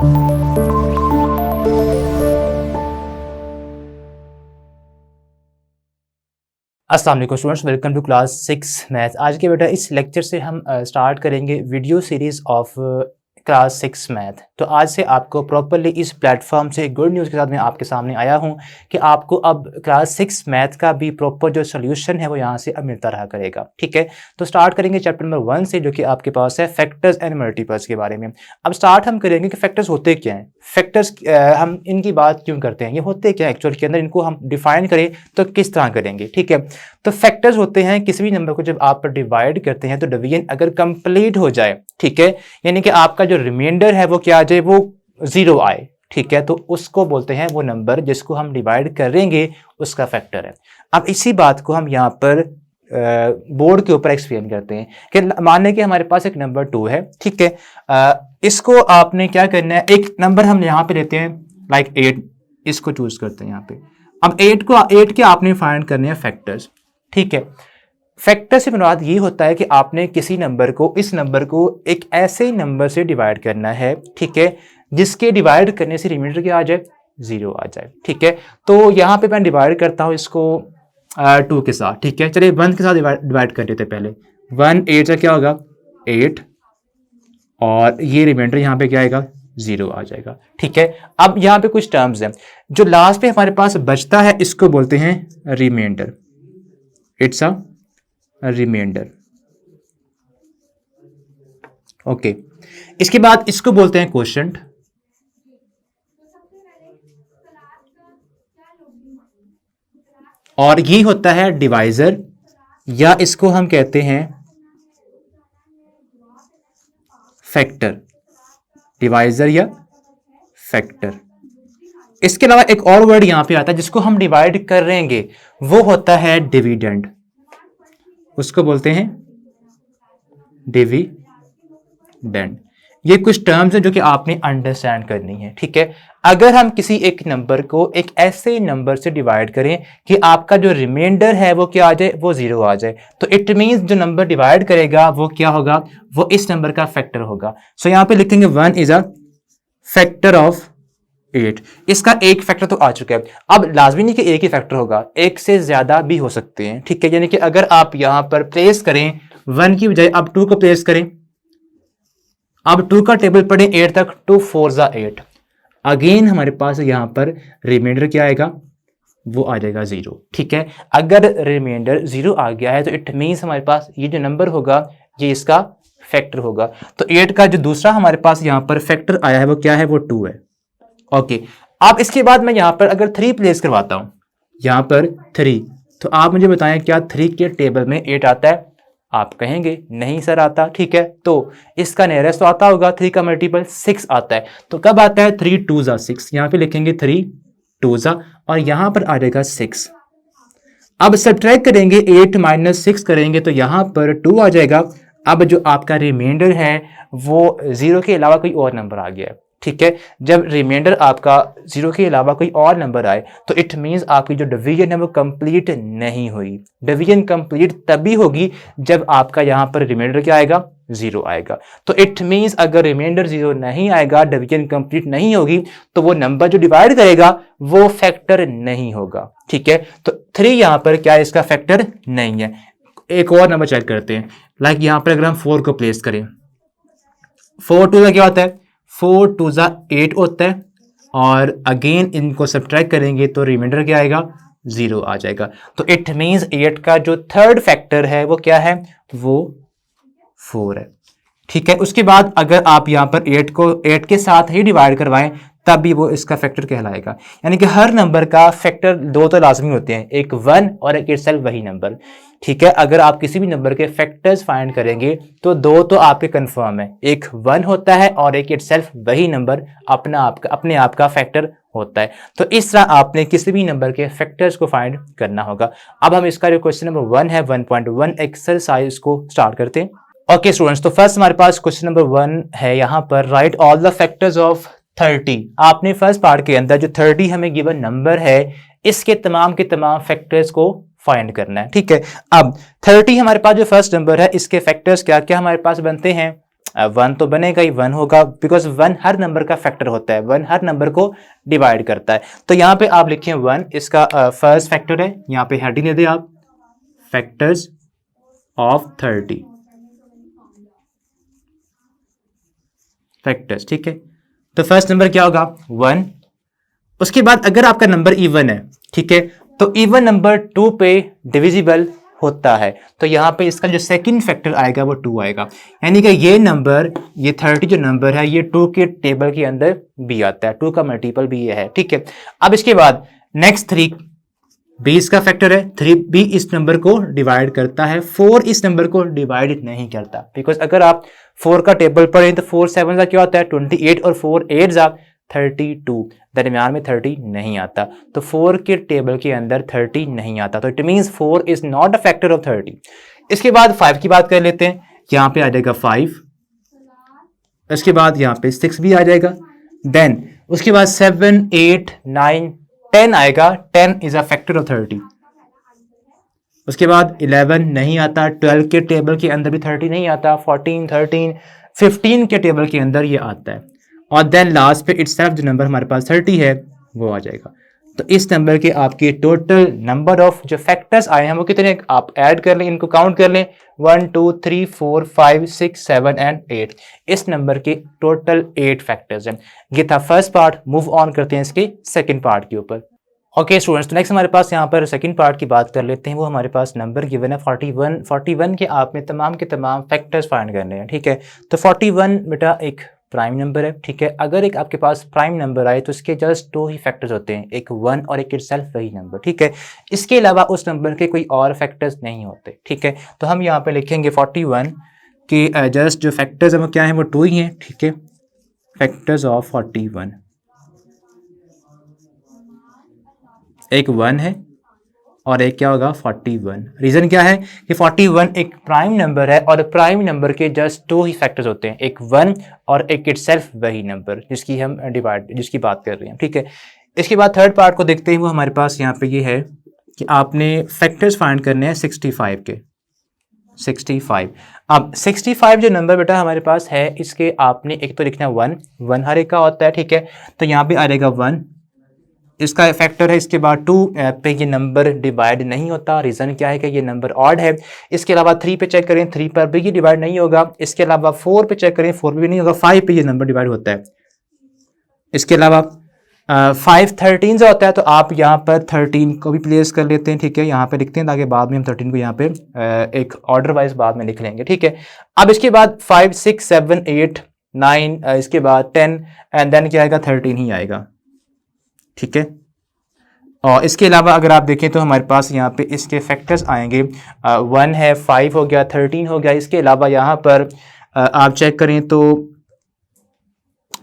अस्सलाम वालेकुम students, welcome to class 6 math. आज के बेटा इस लेक्चर से हम स्टार्ट करेंगे video series of class 6 math. तो आज से आपको प्रॉपरली इस प्लेटफॉर्म से गुड न्यूज़ के साथ मैं आपके सामने आया हूं कि आपको अब क्लास 6 मैथ का भी प्रॉपर जो सोल्यूशन है वो यहां से अब मिलता रहा करेगा। ठीक है, तो स्टार्ट करेंगे चैप्टर नंबर 1 से, जो कि आपके पास है फैक्टर्स एंड मल्टीपल्स के बारे में। अब स्टार्ट हम करेंगे कि फैक्टर्स होते क्या हैं, फैक्टर्स हम इनकी बात क्यों करते हैं, ये होते क्या एक्चुअल के अंदर, इनको हम डिफाइन करें तो किस तरह करेंगे। ठीक है, तो फैक्टर्स होते हैं किसी भी नंबर को जब आप डिवाइड करते हैं तो डिवीजन अगर कंप्लीट हो जाए, ठीक है, यानी कि आपका जो रिमाइंडर है वो क्या आ जाए, वो 0 आए। ठीक है, तो उसको बोलते हैं, वो नंबर जिसको हम डिवाइड करेंगे उसका फैक्टर है। अब इसी बात को हम यहाँ पर बोर्ड के ऊपर एक्सप्लेन करते हैं कि मान लें कि हमारे पास एक नंबर 2 है। ठीक है, इसको आपने क्या करना है, एक नंबर हम यहाँ पे लेते हैं लाइक 8, इसको चूज करते हैं यहाँ पे। अब 8 के आपने फाइंड करने हैं फैक्टर्स। ठीक है, फैक्टर से मुराद ये होता है कि आपने किसी नंबर को, इस नंबर को एक ऐसे नंबर से डिवाइड करना है, ठीक है, जिसके डिवाइड करने से रिमाइंडर क्या आ जाए, 0 आ जाए। ठीक है, तो यहाँ पे मैं डिवाइड करता हूँ इसको 2 के साथ। ठीक है, चलिए 1 के साथ डिवाइड कर देते पहले। 1 8 का क्या होगा 8, और ये रिमाइंडर यहाँ पे क्या आएगा 0 आ जाएगा। ठीक है, अब यहाँ पे कुछ टर्म्स हैं जो लास्ट पे हमारे पास बचता है, इसको बोलते हैं remainder. It's a remainder. Okay, इसके बाद इसको बोलते हैं क्वोशंट, और ये होता है डिवाइजर, या इसको हम कहते हैं फैक्टर, डिवाइजर या फैक्टर। इसके अलावा एक और वर्ड यहां पे आता है जिसको हम डिवाइड करेंगे, वो होता है डिविडेंड, उसको बोलते हैं डिविडेंड। ये कुछ टर्म्स है जो कि आपने अंडरस्टैंड करनी है। ठीक है, अगर हम किसी एक नंबर को एक ऐसे नंबर से डिवाइड करें कि आपका जो रिमाइंडर है वो क्या आ जाए, वो 0 आ जाए, तो इट मींस जो नंबर डिवाइड करेगा वो क्या होगा, वो इस नंबर का फैक्टर होगा। सो यहां पे लिखेंगे 1 इज अ फैक्टर ऑफ 8। इसका एक फैक्टर तो आ चुका है। अब लाजमी नहीं कि एक ही फैक्टर होगा, एक से ज्यादा भी हो सकते हैं। ठीक है, यानी कि अगर आप यहां पर प्लेस करें 1 की बजाय अब 2 को प्लेस करें, अब 2 का टेबल पढ़े 8 तक, 2 4 जा 8, अगेन हमारे पास यहां पर रिमाइंडर क्या आएगा, वो आ जाएगा 0। ठीक है, अगर रिमाइंडर 0 आ गया है तो इट मींस हमारे पास ये जो नंबर होगा ये इसका फैक्टर होगा। तो 8 का जो दूसरा हमारे पास यहां पर फैक्टर आया है वो क्या है, वो 2 है। ओके, अब इसके बाद मैं यहां पर अगर 3 प्लेस करवाता हूं, यहां पर 3, तो आप मुझे बताएं क्या 3 के टेबल में 8 आता है? आप कहेंगे नहीं सर आता। ठीक है, तो इसका नियरेस्ट तो आता होगा, 3 का मल्टीपल 6 आता है। तो कब आता है, 3 2 जा 6, यहां पे लिखेंगे 3 2 जा, और यहां पर आ जाएगा 6। अब सब्ट्रैक्ट करेंगे, 8 माइनस 6 करेंगे तो यहां पर 2 आ जाएगा। अब जो आपका रिमाइंडर है वो 0 के अलावा कोई और नंबर आ गया है। ठीक है, जब रिमाइंडर आपका 0 के अलावा कोई और नंबर आए तो इट मींस आपकी जो डिवीजन है वो कंप्लीट नहीं हुई। डिवीजन कंप्लीट तभी होगी जब आपका यहां पर रिमाइंडर क्या आएगा, 0 आएगा। तो इट मींस अगर रिमाइंडर 0 नहीं आएगा, डिवीजन कंप्लीट नहीं होगी, तो वो नंबर जो डिवाइड करेगा वो फैक्टर नहीं होगा। ठीक है, तो 3 यहां पर क्या है, इसका फैक्टर नहीं है। एक और नंबर चेक करते हैं, लाइक यहां पर अगर हम 4 को प्लेस करें, 4 2 का क्या होता है, 4 2 जा 8 होता है, और अगेन इनको सब्ट्रैक्ट करेंगे तो रिमाइंडर क्या आएगा, 0 आ जाएगा। तो इट मींस 8 का जो थर्ड फैक्टर है वो क्या है, वो 4 है। ठीक है, उसके बाद अगर आप यहां पर 8 को 8 के साथ ही डिवाइड करवाएं तब भी वो इसका फैक्टर कहलाएगा। यानी कि हर नंबर का फैक्टर 2 तो लाजमी होते हैं, एक 1 और एक इटसेल्फ वही नंबर। ठीक है, अगर आप किसी भी नंबर के फैक्टर्स फाइंड करेंगे तो 2 तो आपके कंफर्म है, एक 1 होता है और एक इटसेल्फ वही नंबर अपने आप का फैक्टर होता है। तो इस तरह आपने किसी भी नंबर के फैक्टर्स को फाइंड करना होगा। अब हम इसका जो क्वेश्चन नंबर 1 है 1.1 एक्सरसाइज को स्टार्ट करते हैं। ओके स्टूडेंट्स, तो फर्स्ट हमारे पास क्वेश्चन नंबर 1 है, यहां पर right all the factors of 30। आपने फर्स्ट पार्ट के अंदर जो 30 हमें गिवन नंबर है इसके तमाम के तमाम फैक्टर्स को फाइंड करना है। ठीक है, अब 30 हमारे पास जो फर्स्ट नंबर है इसके फैक्टर्स क्या क्या हमारे पास बनते हैं, 1 तो बनेगा ही, 1 होगा, बिकॉज 1 हर नंबर का फैक्टर होता है, 1 हर नंबर को डिवाइड करता है। तो यहाँ पे आप लिखें 1 इसका फर्स्ट फैक्टर है, यहाँ पे हेडिंग दे दें आप फैक्टर्स ऑफ 30 फैक्टर्स, ठीक है। तो फर्स्ट नंबर क्या होगा 1। उसके बाद अगर आपका नंबर इवन है, ठीक है, तो इवन नंबर 2 पे डिविजिबल होता है, तो यहाँ पे इसका जो सेकंड फैक्टर आएगा वो 2 आएगा, यानी कि ये नंबर, ये 30 जो नंबर है ये 2 के टेबल के अंदर भी आता है, 2 का मल्टीपल भी ये है, ठीक है। अब इसके बाद नेक्स्ट 3 भी इसका फैक्टर है, 3 भी इस नंबर को डिवाइड करता है, 4 इस नंबर को डिवाइड नहीं करता, बिकॉज अगर आप 4 का टेबल पढ़ें तो 4 7 का क्या होता है 28 और 4 8 जा 32, दरमियान में 30 नहीं आता, तो 4 के टेबल के अंदर 30 नहीं आता, तो it means 4 is not a factor of 30। इसके बाद 5 की बात कर लेते हैं, यहाँ पे आ जाएगा 5, उसके बाद यहाँ पे 6 भी आ जाएगा, देन उसके बाद 7 8 9 10 आएगा, 10 इज अ फैक्टर ऑफ 30। उसके बाद 11 नहीं आता, 12 के टेबल के अंदर भी 30 नहीं आता, 14 13 15 के टेबल के अंदर ये आता है, और देन लास्ट पे इटसेल्फ जो नंबर हमारे पास 30 है वो आ जाएगा। तो इस नंबर के आपके टोटल नंबर ऑफ जो फैक्टर्स आए हैं वो कितने, आप ऐड कर लें, इनको काउंट कर लें, 1 2 3 4 5 6 7 एंड 8। इस नंबर के टोटल 8 फैक्टर्स हैं। ये था फर्स्ट पार्ट। मूव ऑन करते हैं इसके सेकंड पार्ट के ऊपर। ओके स्टूडेंट्स, तो नेक्स्ट हमारे पास यहाँ पर सेकंड पार्ट की बात कर लेते हैं। वो हमारे पास नंबर गिवन है 41 के आप में तमाम के तमाम फैक्टर्स फाइंड करने हैं, ठीक है। तो 41 बेटा एक प्राइम नंबर है, ठीक है। अगर एक आपके पास प्राइम नंबर आए तो इसके जस्ट 2 ही फैक्टर्स होते हैं, एक 1 और एक इटसेल्फ वही नंबर, ठीक है। इसके अलावा उस नंबर के कोई और फैक्टर्स नहीं होते, ठीक है। तो हम यहाँ पे लिखेंगे 41 के जस्ट जो फैक्टर्स हैं वो क्या है, वो 2 ही हैं, ठीक है। फैक्टर्स ऑफ 41, एक 1 है और एक क्या होगा 41। रीजन क्या है कि 41 एक प्राइम नंबर है और प्राइम नंबर के जस्ट 2 ही फैक्टर्स होते हैं, एक 1 और एक इटसेल्फ वही नंबर जिसकी बात कर रहे हैं, ठीक है। इसके बाद थर्ड पार्ट को देखते हैं। वो हमारे पास यहाँ पे ये है कि आपने फैक्टर्स फाइंड करने हैं 65 के। 65, अब 65 जो नंबर बेटा हमारे पास है इसके आपने एक तो लिखना 1 हर एक का होता है, ठीक है। तो यहाँ पे आ जाएगा 1, इसका फैक्टर है। इसके बाद 2 पे ये नंबर डिवाइड नहीं होता, रीज़न क्या है कि ये नंबर ऑड है। इसके अलावा 3 पे चेक करें, 3 पर भी ये डिवाइड नहीं होगा। इसके अलावा 4 पे चेक करें, 4 पे भी नहीं होगा। 5 पे ये नंबर डिवाइड होता है। इसके अलावा 5 13 से होता है, तो आप यहाँ पर 13 को भी प्लेस कर लेते हैं, ठीक है। यहाँ पे लिखते हैं ताकि बाद में हम 13 को यहाँ पे एक ऑर्डर वाइज बाद में लिख लेंगे, ठीक है। अब इसके बाद 5 6 7 8 9 इसके बाद 10 एंड देन क्या आएगा 13 ही आएगा, ठीक है। और इसके अलावा अगर आप देखें तो हमारे पास यहाँ पे इसके फैक्टर्स आएंगे 1 है, 5 हो गया, 13 हो गया। इसके अलावा यहाँ पर आप चेक करें तो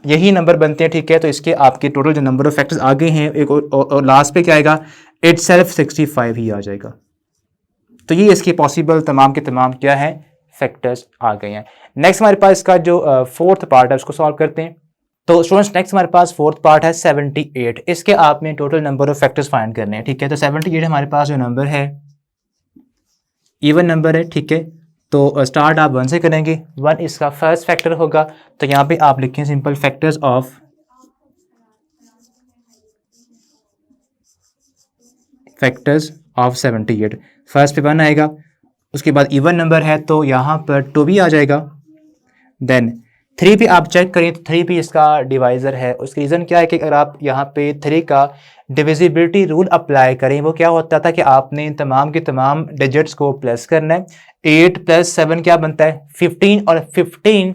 यही नंबर बनते हैं, ठीक है। तो इसके आपके टोटल जो नंबर ऑफ फैक्टर्स आगे हैं एक और लास्ट पे क्या आएगा इटसेल्फ 65 ही आ जाएगा। तो ये इसके पॉसिबल तमाम के तमाम क्या है फैक्टर्स आ गए हैं। नेक्स्ट हमारे पास इसका जो फोर्थ पार्ट है उसको सॉल्व करते हैं। तो स्टूडेंट्स नेक्स्ट हमारे पास फोर्थ पार्ट है 78। इसके आपने total number of factors find करने हैं, ठीक है। तो 78 हमारे पास जो नंबर है इवन नंबर है, ठीक है। तो स्टार्ट आप 1 से करेंगे, 1 इसका फर्स्ट फैक्टर होगा। तो यहाँ पे आप लिखें simple factors of factors of 78। First पे 1 आएगा, उसके बाद इवन नंबर है तो यहाँ पर 2 भी आ जाएगा। देन 3 पे आप चेक करें तो 3 भी इसका डिवाइज़र है। उसकी रीज़न क्या है कि अगर आप यहाँ पे 3 का डिविजिबिलिटी रूल अप्लाई करें, वो क्या होता था कि आपने तमाम के तमाम डिजिट्स को प्लस करना है। 8 + 7 क्या बनता है 15, और 15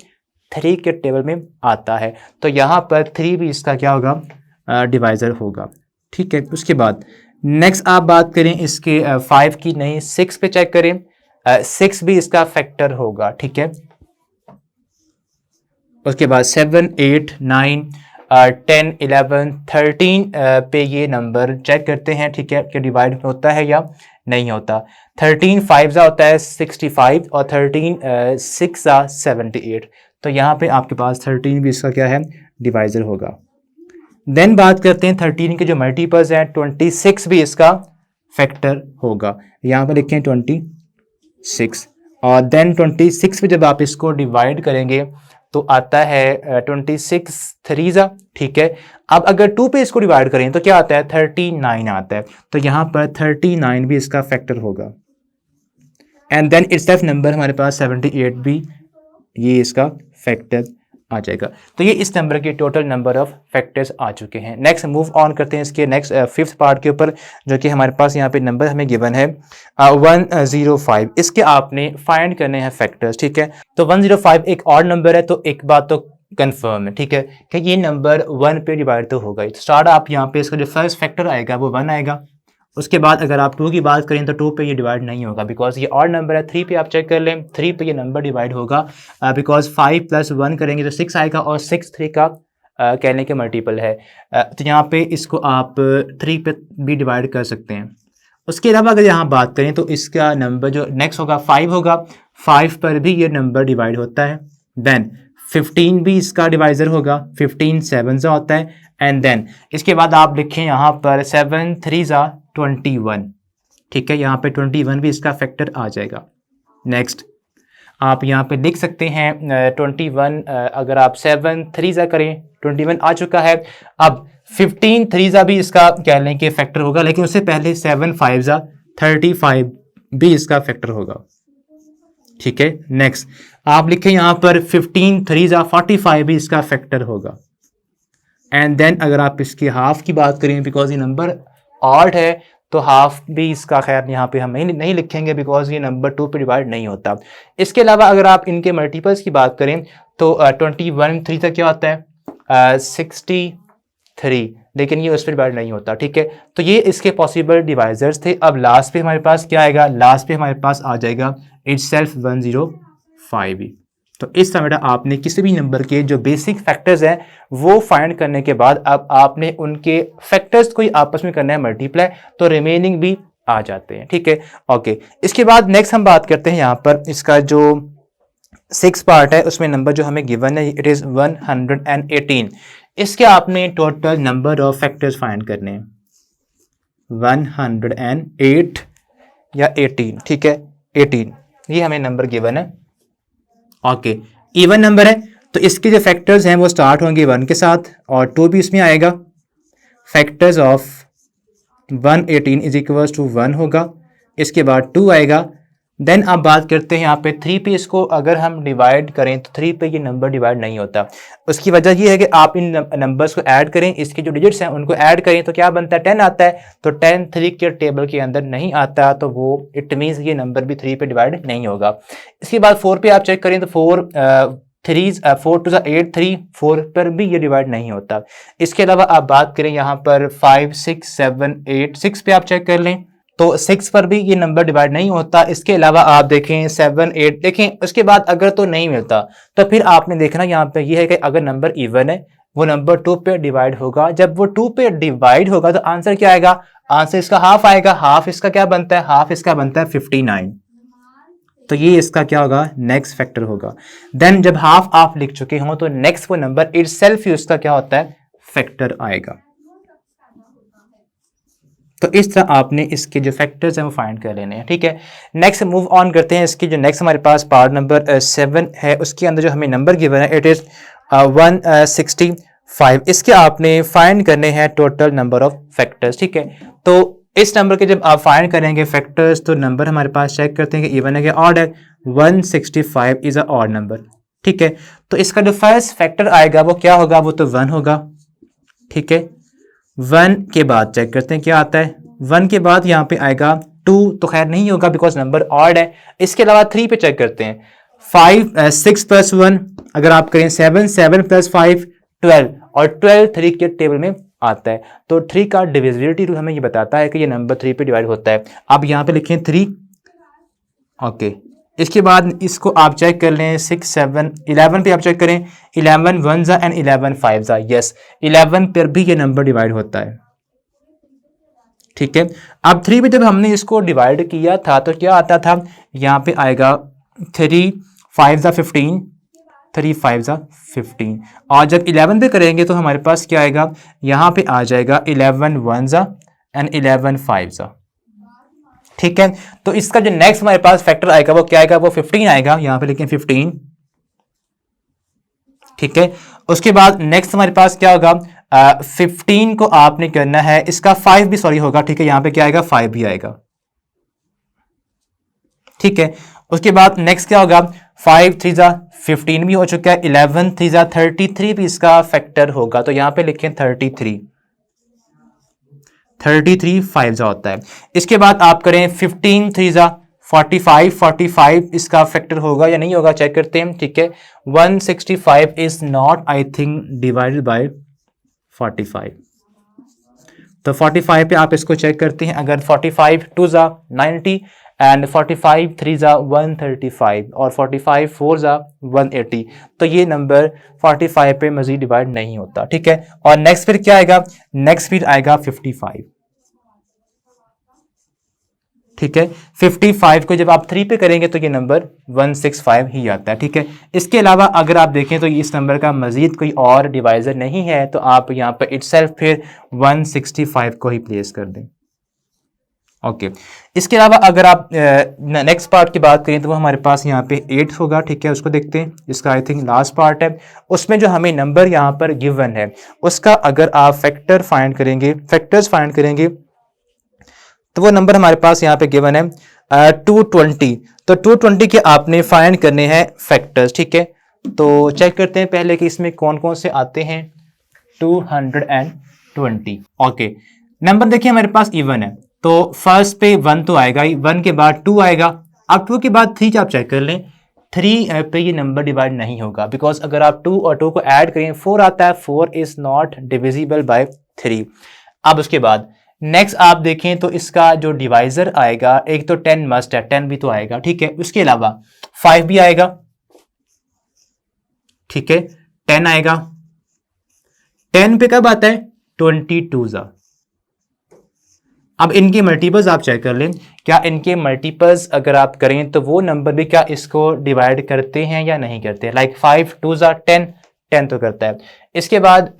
3 के टेबल में आता है। तो यहाँ पर 3 भी इसका क्या होगा डिवाइज़र होगा, ठीक है। उसके बाद नेक्स्ट आप बात करें इसके 5 की, नहीं 6 पे चेक करें, 6 भी इसका फैक्टर होगा, ठीक है। उसके बाद 7 8 9 10 11 13 पे ये नंबर चेक करते हैं, ठीक है, कि डिवाइड होता है या नहीं होता। 13 5 ज़ा होता है 65 और 13 6 ज़ा 78। तो यहाँ पे आपके पास 13 भी इसका क्या है डिवाइज़र होगा। देन बात करते हैं 13 के जो मल्टीपल्स हैं, 26 भी इसका फैक्टर होगा। यहाँ पर लिखें 26, और देन 26 पे जब आप इसको डिवाइड करेंगे तो आता है 26 3 ठीक है। अब अगर 2 पे इसको डिवाइड करें तो क्या आता है 39 आता है, तो यहाँ पर 39 भी इसका फैक्टर होगा। एंड देन इट्सेल्फ नंबर हमारे पास 78 भी ये इसका फैक्टर आ जाएगा। तो ये इस नंबर के टोटल नंबर ऑफ फैक्टर्स आ चुके हैं। नेक्स्ट मूव ऑन करते हैं इसके नेक्स्ट फिफ्थ पार्ट के ऊपर, जो कि हमारे पास यहाँ पे नंबर हमें गिवन है 105। इसके आपने फाइंड करने हैं फैक्टर्स, ठीक है। तो 105 एक ऑड नंबर है, तो एक बात तो कंफर्म है, ठीक है, कि ये नंबर 1 पे डिवाइड तो होगा ही। स्टार्ट आप यहाँ पे इसका जो फर्स्ट फैक्टर आएगा वो 1 आएगा। उसके बाद अगर आप 2 की बात करें तो 2 पे ये डिवाइड नहीं होगा, बिकॉज ये ऑड नंबर है। 3 पे आप चेक कर लें, 3 पे ये नंबर डिवाइड होगा, बिकॉज 5 + 1 करेंगे तो 6 आएगा, और 6 3 का कहने के मल्टीपल है। तो यहाँ पे इसको आप 3 पे भी डिवाइड कर सकते हैं। उसके अलावा अगर यहाँ बात करें तो इसका नंबर जो नेक्स्ट होगा 5 होगा, 5 पर भी ये नंबर डिवाइड होता है। देन 15 भी इसका डिवाइजर होगा, 15 7 होता है। एंड देन इसके बाद आप लिखें यहाँ पर 7 3 21, ठीक है, यहाँ पे 21 भी इसका फैक्टर आ जाएगा। नेक्स्ट आप यहाँ पे लिख सकते हैं 21, अगर आप 7 3 करें 21 आ चुका है। अब 15 3 भी इसका कह लें कि फैक्टर होगा, लेकिन उससे पहले 7 5 35 भी इसका फैक्टर होगा, ठीक है। नेक्स्ट आप लिखें यहाँ पर 15 3 45 भी इसका फैक्टर होगा। एंड देन अगर आप इसके हाफ की बात करें, बिकॉज ये नंबर ऑड है तो हाफ भी इसका खैर यहाँ पे हम नहीं लिखेंगे, बिकॉज ये नंबर 2 पे डिवाइड नहीं होता। इसके अलावा अगर आप इनके मल्टीपल्स की बात करें तो 21 3 तक क्या होता है 63, लेकिन ये उस पर डिवाइड नहीं होता, ठीक है। तो ये इसके पॉसिबल डिवाइजर्स थे। अब लास्ट पे हमारे पास क्या आएगा, लास्ट पे हमारे पास आ जाएगा इटसेल्फ 105। तो इस तरह बेटा आपने किसी भी नंबर के जो बेसिक फैक्टर्स हैं वो फाइंड करने के बाद अब आपने उनके फैक्टर्स को ही आपस में करना है मल्टीप्लाई, तो रिमेनिंग भी आ जाते हैं, ठीक है। ओके, इसके बाद नेक्स्ट हम बात करते हैं यहाँ पर इसका जो 6 पार्ट है, उसमें नंबर जो हमें गिवन है इट इज़ 118। इसके आपने total number of factors find करने हैं 108 या 18, ठीक है, 18 ये हमें नंबर गिवन है। ओके, इवन नंबर है तो इसके जो फैक्टर्स हैं वो स्टार्ट होंगे 1 के साथ, और 2 भी इसमें आएगा। Factors of 118 is equals to 1 होगा, इसके बाद 2 आएगा। देन आप बात करते हैं यहाँ पे 3 पे, इसको अगर हम डिवाइड करें तो 3 पे ये नंबर डिवाइड नहीं होता। उसकी वजह ये है कि आप इन नंबर्स को ऐड करें, इसके जो डिजिट्स हैं उनको ऐड करें तो क्या बनता है 10 आता है, तो 10 3 के टेबल के अंदर नहीं आता, तो वो इट मीन्स ये नंबर भी 3 पे डिवाइड नहीं होगा। इसके बाद 4 पे आप चेक करें तो 4 2 8 3, 4 पर भी ये डिवाइड नहीं होता। इसके अलावा आप बात करें यहाँ पर 5 6 7 8, 6 पे आप चेक कर लें तो 6 पर भी ये नंबर डिवाइड नहीं होता। इसके अलावा आप देखें 7 8 देखें। उसके बाद अगर तो नहीं मिलता तो फिर आपने देखना यहाँ पे ये है कि अगर नंबर इवन है वो नंबर 2 पे डिवाइड होगा। जब वो 2 पे डिवाइड होगा तो आंसर क्या आएगा, आंसर इसका हाफ आएगा। हाफ इसका क्या बनता है, हाफ इसका बनता है 59। तो ये इसका क्या होगा, नेक्स्ट फैक्टर होगा। देन जब हाफ आप लिख चुके हो तो नेक्स्ट वो नंबर इटसेल्फ ही उसका क्या होता है, फैक्टर आएगा। तो इस तरह आपने इसके जो फैक्टर्स हैं वो फाइंड कर लेने हैं, ठीक है। नेक्स्ट मूव ऑन करते हैं। इसकी जो नेक्स्ट हमारे पास पार्ट नंबर 7 है, उसके अंदर जो हमें नंबर गिवन है इट इज 165। इसके आपने फाइंड करने हैं टोटल नंबर ऑफ फैक्टर्स, ठीक है। तो इस नंबर के जब आप फाइंड करेंगे फैक्टर्स तो नंबर हमारे पास चेक करते हैं कि इवन है कि ऑड है। 165 इज अ ऑड नंबर, ठीक है। तो इसका जो फर्स्ट फैक्टर आएगा वो क्या होगा, वो तो 1 होगा, ठीक है। 1 के बाद चेक करते हैं क्या आता है। 1 के बाद यहाँ पे आएगा 2, तो खैर नहीं होगा बिकॉज नंबर ऑड है। इसके अलावा 3 पे चेक करते हैं 6 + 1 अगर आप करें 7 + 5 12, और 12 3 के टेबल में आता है। तो 3 का डिविजिबिलिटी रूल हमें ये बताता है कि ये नंबर 3 पे डिवाइड होता है। अब यहाँ पे लिखें 3, ओके। इसके बाद इसको आप चेक कर लें 6 7 11 पे आप चेक करें 11 1 एंड 11 5 यस 11 पर भी ये नंबर डिवाइड होता है, ठीक है। अब 3 पे जब हमने इसको डिवाइड किया था तो क्या आता था, यहाँ पे आएगा 3 5 15, 3 5 15, और जब 11 पे करेंगे तो हमारे पास क्या आएगा, यहाँ पे आ जाएगा 11 1 एंड 11 5, ठीक है। तो इसका जो नेक्स्ट हमारे पास फैक्टर आएगा वो क्या आएगा, वो 15 आएगा। यहाँ पे लिखें 15, ठीक है। उसके बाद नेक्स्ट हमारे पास क्या होगा, 15 को आपने करना है, इसका 5 भी सॉरी होगा, ठीक है, यहां पे क्या आएगा 5 भी आएगा, ठीक है। उसके बाद नेक्स्ट क्या होगा, 5 3 जा 15 भी हो चुका है, 11 3 जा 33 भी इसका फैक्टर होगा, तो यहां पे लिखें 33 5 जा होता है। इसके बाद आप करें 15 3 जा 45 इसका फैक्टर होगा या नहीं होगा चेक करते हैं, ठीक है। 165 is not I think divided by 45, तो 45 पे आप इसको चेक करते हैं, अगर 45 2 जा 90 एंड 45 3 जा 135 और 45 4 जा 180, तो ये नंबर 45 पे मजीद डिवाइड नहीं होता, ठीक है। और नेक्स्ट फिर क्या आएगा, नेक्स्ट फिर आएगा 55, ठीक है। 55 को जब आप 3 पे करेंगे तो ये नंबर 165 ही आता है, ठीक है। इसके अलावा अगर आप देखें तो इस नंबर का मजीद कोई और डिवाइजर नहीं है, तो आप यहाँ पर इटसेल्फ फिर 165 को ही प्लेस कर दें, ओके। इसके अलावा अगर आप नेक्स्ट पार्ट की बात करें तो वो हमारे पास यहाँ पे 8 होगा, ठीक है, उसको देखते हैं। इसका आई थिंक लास्ट पार्ट है, उसमें जो हमें नंबर यहाँ पर गिवन है उसका अगर आप फैक्टर्स फाइंड करेंगे तो वो नंबर हमारे पास यहाँ पे गिवन है 220, तो 220 के आपने फाइंड करने हैं फैक्टर्स, ठीक है। तो चेक करते हैं पहले कि इसमें कौन कौन से आते हैं। 220, ओके। नंबर देखिए हमारे पास इवन है, तो फर्स्ट पे 1 तो आएगा ही, 1 के बाद 2 आएगा, अब 2 के बाद 3 आप चेक कर लें, 3 पे ये नंबर डिवाइड नहीं होगा, बिकॉज अगर आप 2 और 2 को ऐड करें 4 आता है, 4 इज नॉट डिविजिबल बाय 3। अब उसके बाद नेक्स्ट आप देखें तो इसका जो डिवाइजर आएगा, एक तो 10 मस्ट है, 10 भी तो आएगा, ठीक है। उसके अलावा 5 भी आएगा, ठीक है, 10 आएगा। 10 पे कब आता है, 22 जा। अब इनके मल्टीपल्स आप चेक कर लें, क्या इनके मल्टीपल्स अगर आप करें तो वो नंबर भी क्या इसको डिवाइड करते हैं या नहीं करते, लाइक 5 2 जा 10, 10 तो करता है। इसके बाद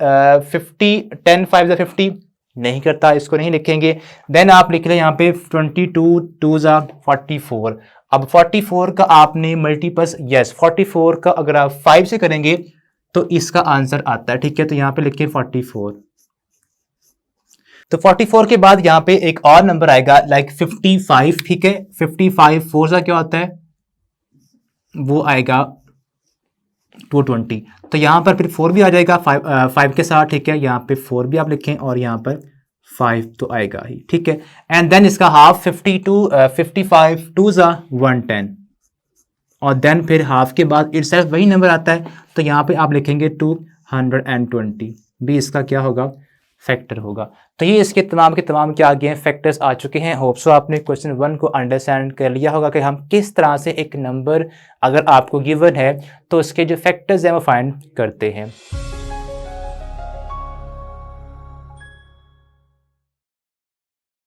50, 10 5 जा 50 नहीं करता, इसको नहीं लिखेंगे। देन आप लिख लें यहाँ पे 22 2 जा 44, अब 44 का आपने मल्टीपल्स, यस 44 का अगर आप 5 से करेंगे तो इसका आंसर आता है, ठीक है, तो यहाँ पे लिखें 44। तो 44 के बाद यहाँ पे एक और नंबर आएगा लाइक 55, ठीक है। 55 4 का क्या होता है, वो आएगा 220, तो यहाँ पर फिर 4 भी आ जाएगा 5 के साथ, ठीक है। यहाँ पे 4 भी आप लिखें और यहाँ पर 5 तो आएगा ही, ठीक है। एंड देन इसका हाफ 55 2 जा 110, और देन फिर हाफ के बाद इटसेल्फ वही नंबर आता है, तो यहाँ पे आप लिखेंगे 220 भी इसका क्या होगा, फैक्टर होगा। तो ये इसके तमाम के तमाम क्या आ गए हैं, फैक्टर्स आ चुके हैं। होप सो आपने क्वेश्चन 1 को अंडरस्टैंड कर लिया होगा कि हम किस तरह से एक नंबर अगर आपको गिवन है तो उसके जो फैक्टर्स हैं वो फाइंड करते हैं।